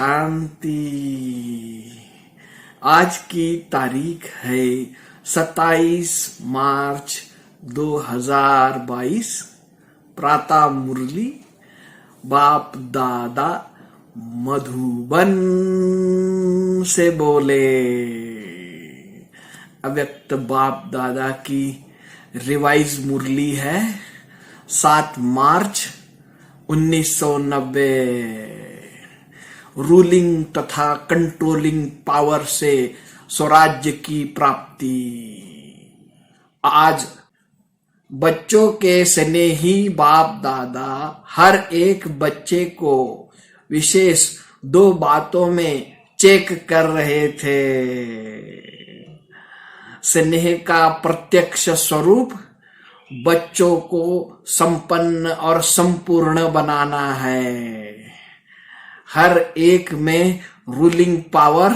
शांति। आज की तारीख है 27 मार्च 2022। प्रातः मुरली बाप दादा मधुबन से बोले। अव्यक्त बाप दादा की रिवाइज मुरली है 7 मार्च 1990। रूलिंग तथा कंट्रोलिंग पावर से स्वराज्य की प्राप्ति। आज बच्चों के स्नेही बाप दादा हर एक बच्चे को विशेष 2 बातों में चेक कर रहे थे। स्नेह का प्रत्यक्ष स्वरूप बच्चों को संपन्न और संपूर्ण बनाना है। हर एक में रूलिंग पावर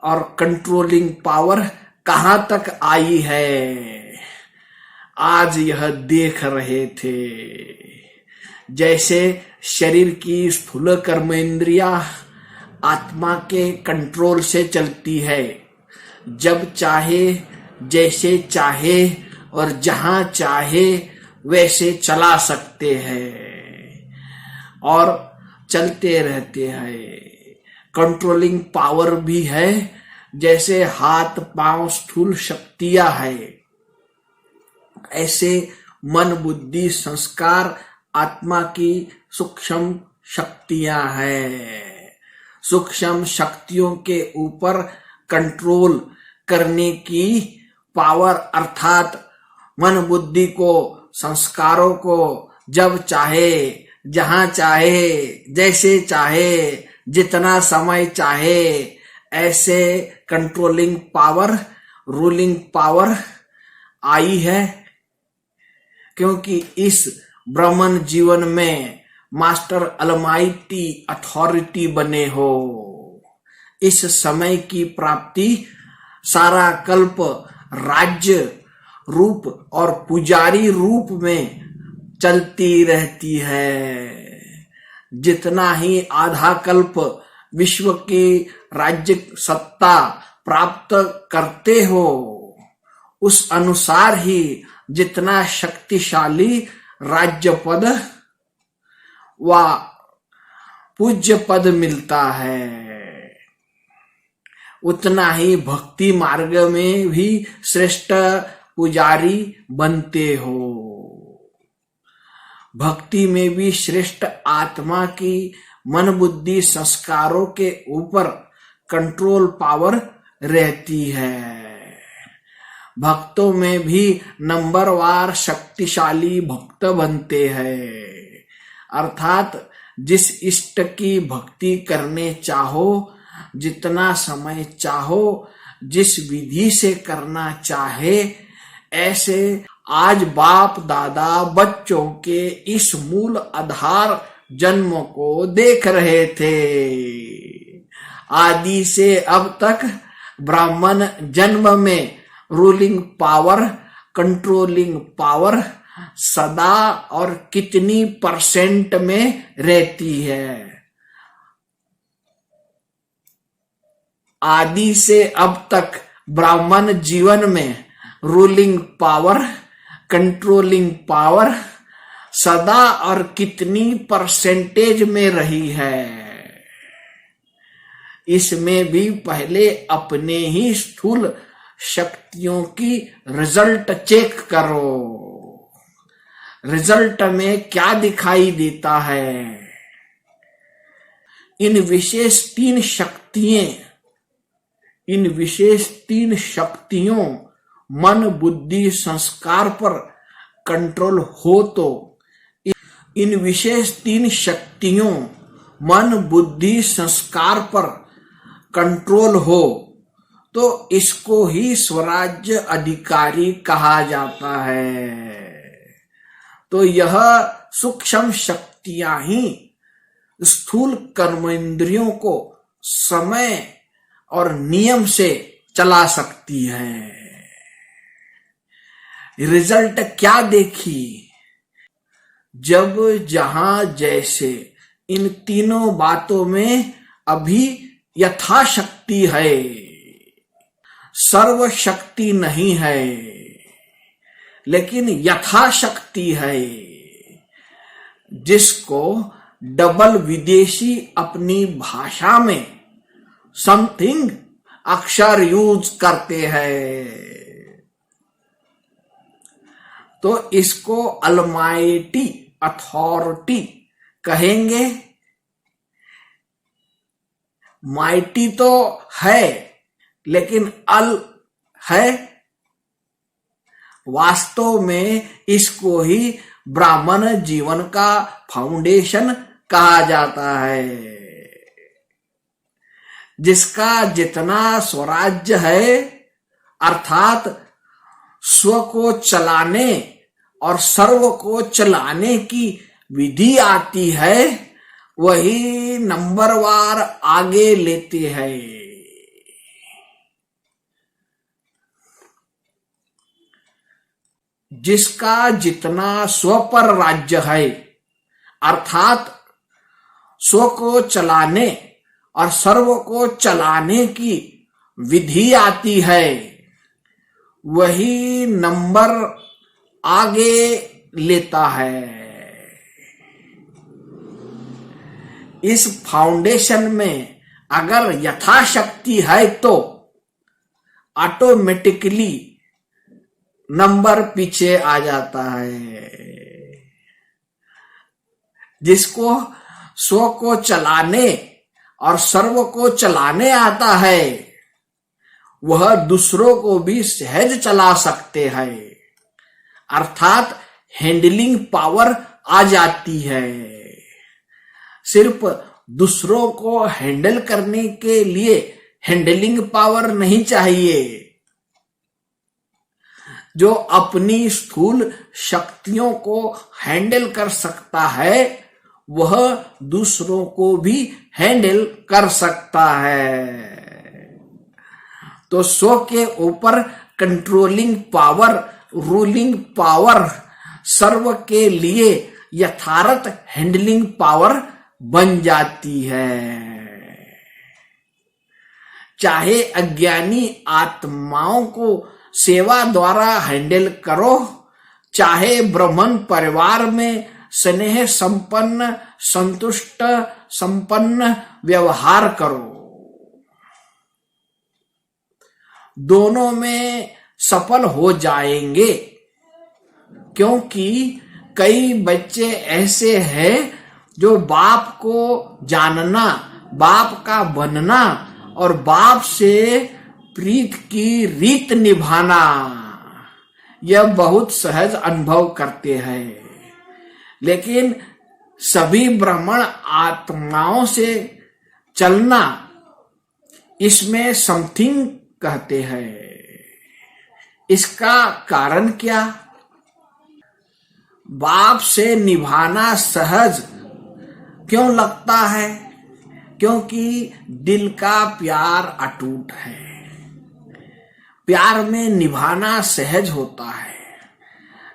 और कंट्रोलिंग पावर कहां तक आई है, आज यह देख रहे थे। जैसे शरीर की स्थूल कर्मेंद्रियां आत्मा के कंट्रोल से चलती है, जब चाहे जैसे चाहे और जहां चाहे वैसे चला सकते हैं और चलते रहते हैं। कंट्रोलिंग पावर भी है, जैसे हाथ पांव स्थूल शक्तियां है, ऐसे मन बुद्धि संस्कार आत्मा की सूक्ष्म शक्तियां हैं। सूक्ष्म शक्तियों के ऊपर कंट्रोल करने की पावर अर्थात मन बुद्धि को संस्कारों को जब चाहे जहां चाहे जैसे चाहे जितना समय चाहे ऐसे कंट्रोलिंग पावर रूलिंग पावर आई है। क्योंकि इस ब्राह्मण जीवन में मास्टर अलमाइटी अथॉरिटी बने हो। इस समय की प्राप्ति सारा कल्प राज्य रूप और पुजारी रूप में चलती रहती है। जितना ही आधा कल्प विश्व की राज्य सत्ता प्राप्त करते हो, उस अनुसार ही जितना शक्तिशाली राज्य पद व पूज्य पद मिलता है, उतना ही भक्ति मार्ग में भी श्रेष्ठ पुजारी बनते हो। भक्ति में भी श्रेष्ठ आत्मा की मन बुद्धि संस्कारों के ऊपर कंट्रोल पावर रहती है। भक्तों में भी नंबरवार शक्तिशाली भक्त बनते हैं। अर्थात जिस इष्ट की भक्ति करने चाहो, जितना समय चाहो, जिस विधि से करना चाहे, ऐसे आज बाप दादा बच्चों के इस मूल आधार जन्म को देख रहे थे। आदि से अब तक ब्राह्मण जन्म में रूलिंग पावर कंट्रोलिंग पावर सदा और कितनी % में रहती है। आदि से अब तक ब्राह्मण जीवन में रूलिंग पावर कंट्रोलिंग पावर सदा और कितनी % में रही है। इसमें भी पहले अपने ही स्थूल शक्तियों की रिजल्ट चेक करो। रिजल्ट में क्या दिखाई देता है। इन विशेष 3 शक्तियों मन बुद्धि संस्कार पर कंट्रोल हो तो इन विशेष 3 शक्तियों मन बुद्धि संस्कार पर कंट्रोल हो तो इसको ही स्वराज्य अधिकारी कहा जाता है। तो यह सूक्ष्म शक्तियां ही स्थूल कर्मेंद्रियों को समय और नियम से चला सकती है। रिजल्ट क्या देखी, जब जहां जैसे इन तीनों बातों में अभी यथाशक्ति है, सर्वशक्ति नहीं है, लेकिन यथाशक्ति है, जिसको डबल विदेशी अपनी भाषा में समथिंग अक्षर यूज करते हैं, तो इसको अलमाइटी अथॉरिटी कहेंगे। माइटी तो है लेकिन अल है, वास्तव में इसको ही ब्राह्मण जीवन का फाउंडेशन कहा जाता है, जिसका जितना स्वराज्य है अर्थात स्व को चलाने और सर्व को चलाने की विधि आती है, वही नंबरवार आगे लेते हैं। जिसका जितना स्व पर राज्य है अर्थात स्व को चलाने और सर्व को चलाने की विधि आती है, वही नंबर आगे लेता है। इस फाउंडेशन में अगर यथाशक्ति है तो ऑटोमेटिकली नंबर पीछे आ जाता है। जिसको स्व को चलाने और सर्व को चलाने आता है, वह दूसरों को भी सहज चला सकते हैं, अर्थात हैंडलिंग पावर आ जाती है। सिर्फ दूसरों को हैंडल करने के लिए हैंडलिंग पावर नहीं चाहिए। जो अपनी स्थूल शक्तियों को हैंडल कर सकता है, वह दूसरों को भी हैंडल कर सकता है। तो स्व के ऊपर कंट्रोलिंग पावर, रूलिंग पावर, सर्व के लिए यथार्थ हैंडलिंग पावर बन जाती है। चाहे अज्ञानी आत्माओं को सेवा द्वारा हैंडल करो, चाहे ब्राह्मण परिवार में स्नेह संपन्न, संतुष्ट संपन्न व्यवहार करो, दोनों में सफल हो जाएंगे। क्योंकि कई बच्चे ऐसे हैं जो बाप को जानना, बाप का बनना और बाप से प्रीत की रीत निभाना, यह बहुत सहज अनुभव करते हैं। लेकिन सभी ब्राह्मण आत्माओं से चलना, इसमें समथिंग कहते हैं। इसका कारण क्या? बाप से निभाना सहज क्यों लगता है? क्योंकि दिल का प्यार अटूट है। प्यार में निभाना सहज होता है।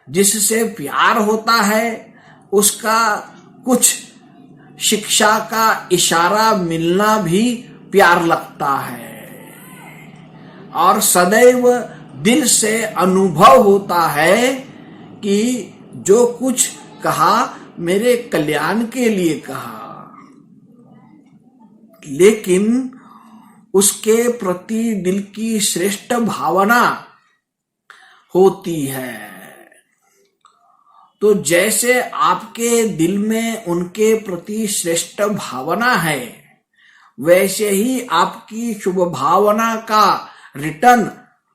जिससे प्यार होता है उसका कुछ शिक्षा का इशारा मिलना भी प्यार लगता है, और सदैव दिल से अनुभव होता है कि जो कुछ कहा मेरे कल्याण के लिए कहा। लेकिन उसके प्रति दिल की श्रेष्ठ भावना होती है। तो जैसे आपके दिल में उनके प्रति श्रेष्ठ भावना है, वैसे ही आपकी शुभ भावना का रिटर्न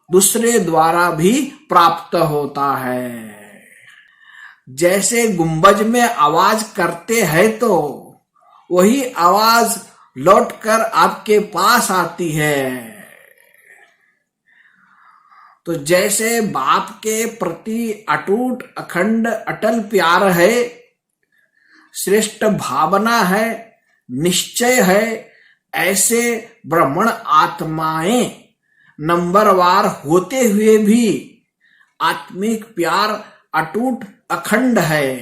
दूसरे द्वारा भी प्राप्त होता है। जैसे गुंबज में आवाज करते हैं तो वही आवाज लौटकर आपके पास आती है। तो जैसे बाप के प्रति अटूट अखंड अटल प्यार है, श्रेष्ठ भावना है, निश्चय है, ऐसे ब्राह्मण आत्माएं नंबरवार होते हुए भी आत्मिक प्यार अटूट अखंड है।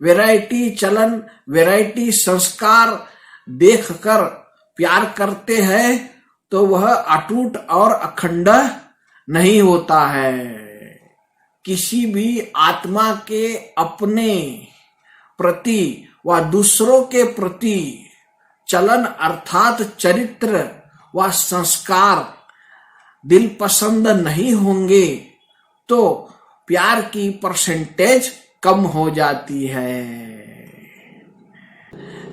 वैरायटी चलन, वैरायटी संस्कार, देखकर प्यार करते हैं तो वह अटूट और अखंड नहीं होता है। किसी भी आत्मा के अपने प्रति व दूसरों के प्रति चलन अर्थात चरित्र व संस्कार दिल पसंद नहीं होंगे तो प्यार की परसेंटेज कम हो जाती है।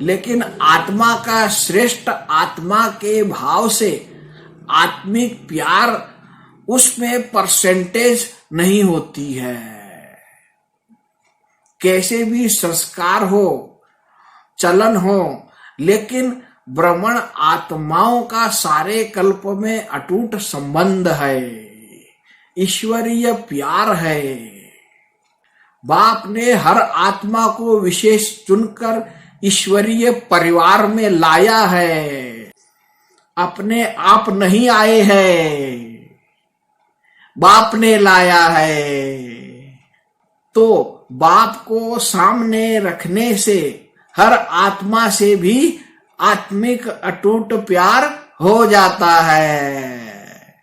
लेकिन आत्मा का श्रेष्ठ आत्मा के भाव से आत्मिक प्यार उसमें परसेंटेज नहीं होती है। कैसे भी संस्कार हो, चलन हो, लेकिन ब्राह्मण आत्माओं का सारे कल्प में अटूट संबंध है, ईश्वरीय प्यार है। बाप ने हर आत्मा को विशेष चुनकर ईश्वरीय परिवार में लाया है, अपने आप नहीं आए हैं, बाप ने लाया है। तो बाप को सामने रखने से हर आत्मा से भी आत्मिक अटूट प्यार हो जाता है।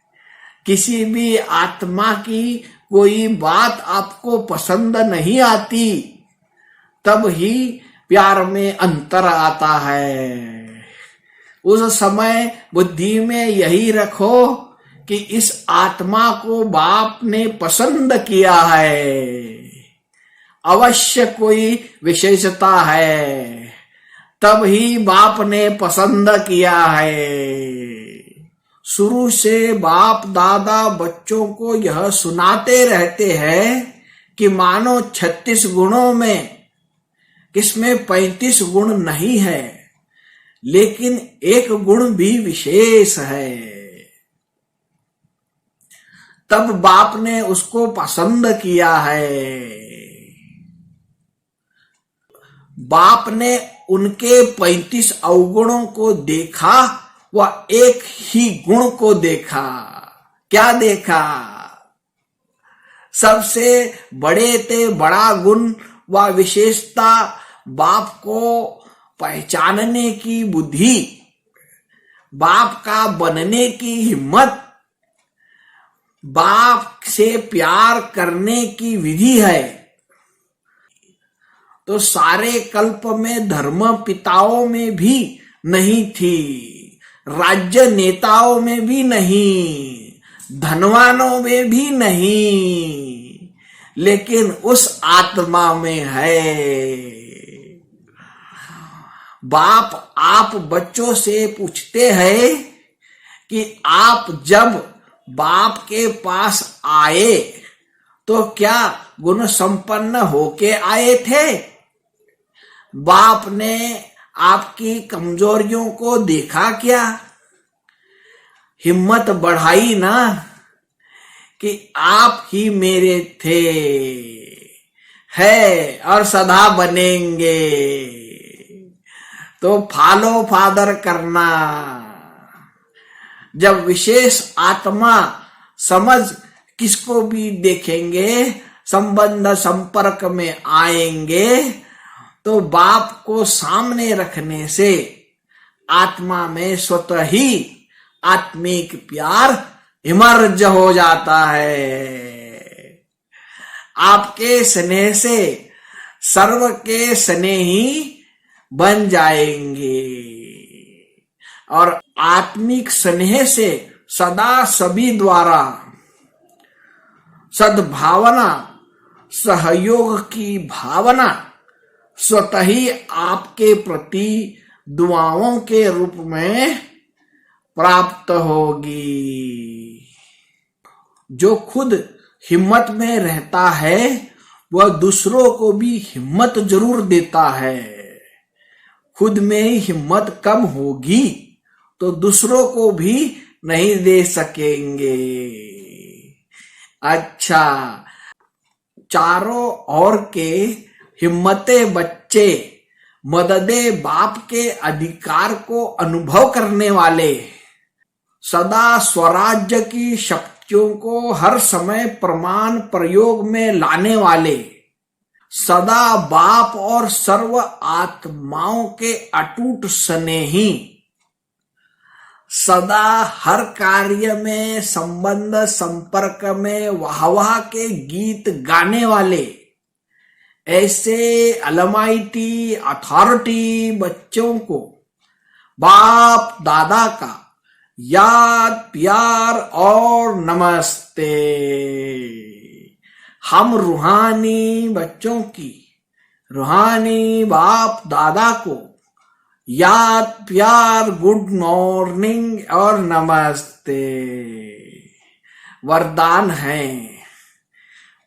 किसी भी आत्मा की कोई बात आपको पसंद नहीं आती, तब ही प्यार में अंतर आता है। उस समय बुद्धि में यही रखो कि इस आत्मा को बाप ने पसंद किया है, अवश्य कोई विशेषता है, तब ही बाप ने पसंद किया है। शुरू से बाप दादा बच्चों को यह सुनाते रहते हैं कि मानो 36 गुणों में किसमें 35 गुण नहीं है, लेकिन एक गुण भी विशेष है। तब बाप ने उसको पसंद किया है। बाप ने उनके 35 अवगुणों को देखा व एक ही गुण को देखा। क्या देखा? सबसे बड़े ते बड़ा गुण व विशेषता बाप को पहचानने की बुद्धि, बाप का बनने की हिम्मत, बाप से प्यार करने की विधि है। तो सारे कल्प में धर्म पिताओं में भी नहीं थी, राज्य नेताओं में भी नहीं, धनवानों में भी नहीं, लेकिन उस आत्मा में है। बाप आप बच्चों से पूछते हैं कि आप जब बाप के पास आए तो क्या गुण संपन्न होके आए थे? बाप ने आपकी कमजोरियों को देखा क्या? हिम्मत बढ़ाई ना कि आप ही मेरे थे, है और सदा बनेंगे। तो फॉलो फादर करना। जब विशेष आत्मा समझ किसको भी देखेंगे, संबंध संपर्क में आएंगे, तो बाप को सामने रखने से आत्मा में स्वतः ही आत्मिक प्यार इमर्ज हो जाता है। आपके स्नेह से सर्व के स्नेही बन जाएंगे और आत्मिक स्नेह से सदा सभी द्वारा सद्भावना, सहयोग की भावना स्वतः ही आपके प्रति दुआओं के रूप में प्राप्त होगी। जो खुद हिम्मत में रहता है वह दूसरों को भी हिम्मत जरूर देता है। खुद में ही हिम्मत कम होगी तो दूसरों को भी नहीं दे सकेंगे। अच्छा, चारों ओर के हिम्मते बच्चे मददे बाप के अधिकार को अनुभव करने वाले, सदा स्वराज्य की शक्तियों को हर समय प्रमाण प्रयोग में लाने वाले, सदा बाप और सर्व आत्माओं के अटूट स्नेही, सदा हर कार्य में संबंध संपर्क में वाहवाह के गीत गाने वाले ऐसे अलमाइटी अथॉरिटी बच्चों को बाप दादा का याद प्यार और नमस्ते। हम रूहानी बच्चों की रूहानी बाप दादा को याद प्यार गुड मॉर्निंग और नमस्ते। वरदान है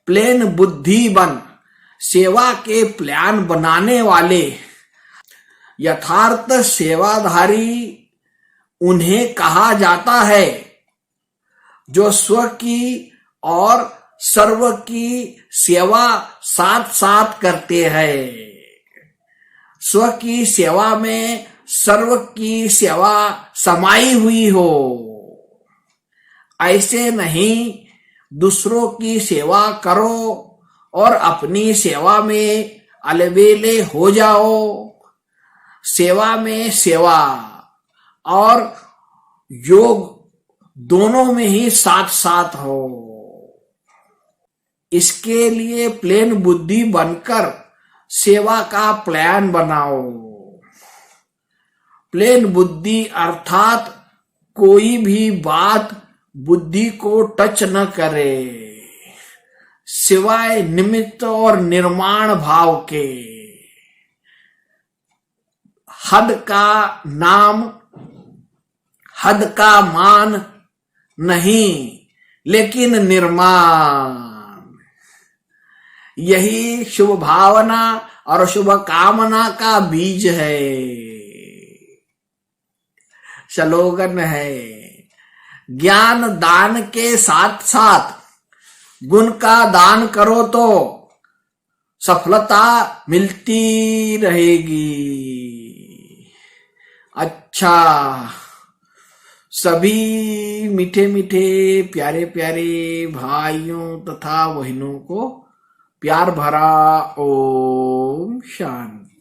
प्लेन बुद्धि बन सेवा के प्लान बनाने वाले यथार्थ सेवाधारी उन्हें कहा जाता है जो स्व की और सर्व की सेवा साथ साथ करते हैं। स्व की सेवा में सर्व की सेवा समाई हुई हो। ऐसे नहीं दूसरों की सेवा करो और अपनी सेवा में अलबेले हो जाओ। सेवा में सेवा और योग दोनों में ही साथ साथ हो। इसके लिए प्लेन बुद्धि बनकर सेवा का प्लान बनाओ। प्लेन बुद्धि अर्थात कोई भी बात बुद्धि को टच न करे सिवाय निमित्त और निर्माण भाव के। हद का नाम हद का मान नहीं लेकिन निर्माण। यही शुभ भावना और शुभ कामना का बीज है। स्लोगन है ज्ञान दान के साथ साथ गुण का दान करो तो सफलता मिलती रहेगी। अच्छा, सभी मीठे मीठे प्यारे प्यारे भाइयों तथा बहनों को प्यार भरा ओम शांति।